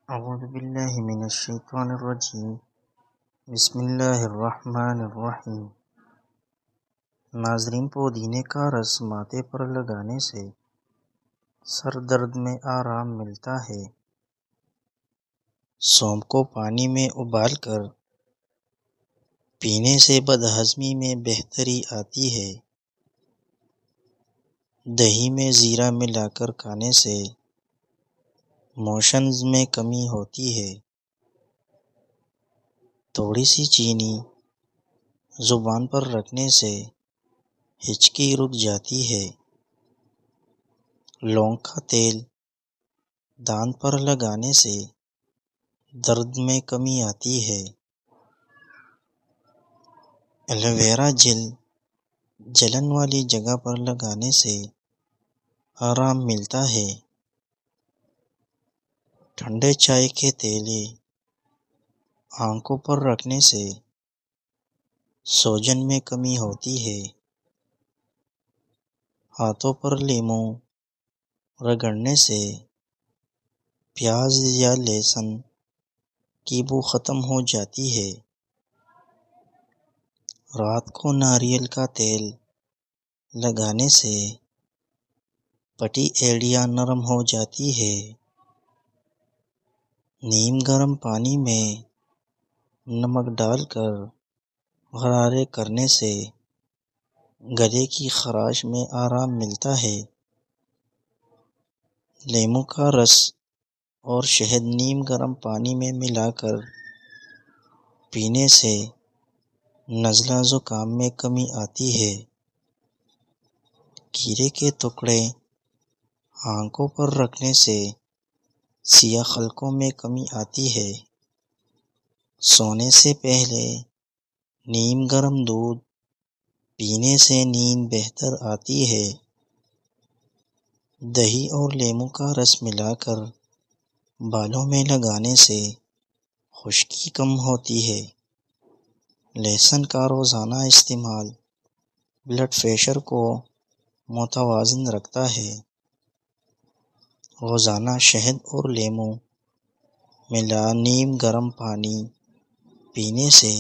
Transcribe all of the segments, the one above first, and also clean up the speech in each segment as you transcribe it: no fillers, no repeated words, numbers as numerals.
اعوذ باللہ من الشیطان الرجیم بسم اللہ الرحمن الرحیم۔ ناظرین، پودینے کا رس ماتھے پر لگانے سے سر درد میں آرام ملتا ہے۔ سونف کو پانی میں ابال کر پینے سے بدہضمی میں بہتری آتی ہے۔ دہی میں زیرہ ملا کر کھانے سے موشنز میں کمی ہوتی ہے۔ تھوڑی سی چینی زبان پر رکھنے سے ہچکی رک جاتی ہے۔ لونگ کا تیل دانت پر لگانے سے درد میں کمی آتی ہے۔ ایلو ویرا جیل جلن والی جگہ پر لگانے سے آرام ملتا ہے۔ ٹھنڈے چائے کے تیلے آنکھوں پر رکھنے سے سوجن میں کمی ہوتی ہے۔ ہاتھوں پر لیموں رگڑنے سے پیاز یا لہسن کی بو ختم ہو جاتی ہے۔ رات کو ناریل کا تیل لگانے سے پٹی ایڑیاں نرم ہو جاتی ہے۔ نیم گرم پانی میں نمک ڈال کر غرارے کرنے سے گلے کی خراش میں آرام ملتا ہے۔ لیموں کا رس اور شہد نیم گرم پانی میں ملا کر پینے سے نزلہ زکام میں کمی آتی ہے۔ کھیرے کے ٹکڑے آنکھوں پر رکھنے سے سیاہ حلقوں میں کمی آتی ہے۔ سونے سے پہلے نیم گرم دودھ پینے سے نیند بہتر آتی ہے۔ دہی اور لیموں کا رس ملا کر بالوں میں لگانے سے خشکی کم ہوتی ہے۔ لہسن کا روزانہ استعمال بلڈ پریشر کو متوازن رکھتا ہے۔ روزانہ شہد اور لیموں ملا نیم گرم پانی پینے سے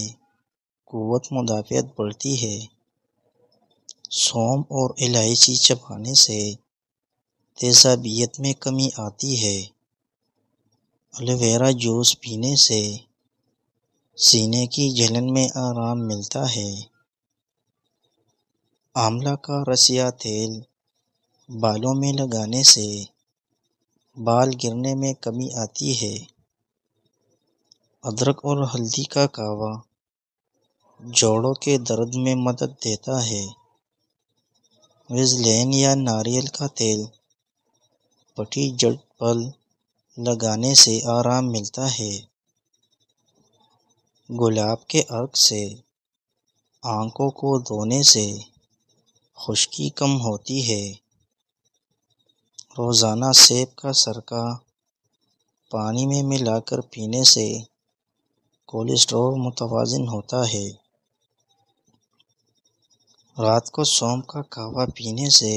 قوت مدافعت بڑھتی ہے۔ سونف اور الائچی چبانے سے تیزابیت میں کمی آتی ہے۔ ایلو ویرا جوس پینے سے سینے کی جلن میں آرام ملتا ہے۔ آملہ کا رس یا تیل بالوں میں لگانے سے بال گرنے میں کمی آتی ہے۔ ادرک اور ہلدی کا کہوہ جوڑوں کے درد میں مدد دیتا ہے۔ ویزلین یا ناریل کا تیل پٹی جڑ پر لگانے سے آرام ملتا ہے۔ گلاب کے عرق سے آنکھوں کو دھونے سے خشکی کم ہوتی ہے۔ روزانہ سیب کا سرکہ پانی میں ملا کر پینے سے کولیسٹرول متوازن ہوتا ہے۔ رات کو سونف کا کہوہ پینے سے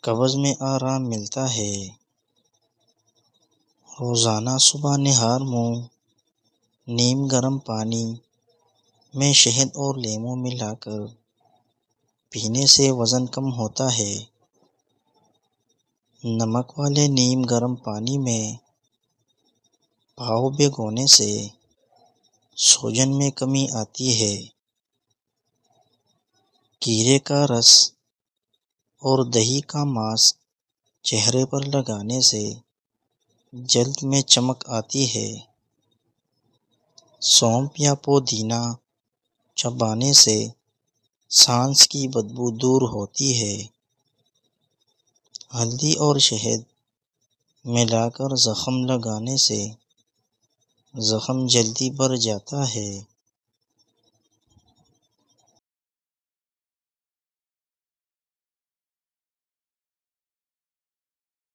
قبض میں آرام ملتا ہے۔ روزانہ صبح نہار منہ نیم گرم پانی میں شہد اور لیموں ملا کر پینے سے وزن کم ہوتا ہے۔ نمک والے نیم گرم پانی میں پاؤ بھگونے سے سوجن میں کمی آتی ہے۔ کھیرے کا رس اور دہی کا ماسک چہرے پر لگانے سے جلد میں چمک آتی ہے۔ سونف یا پودینہ چبانے سے سانس کی بدبو دور ہوتی ہے۔ ہلدی اور شہد ملا کر زخم لگانے سے زخم جلدی بھر جاتا ہے۔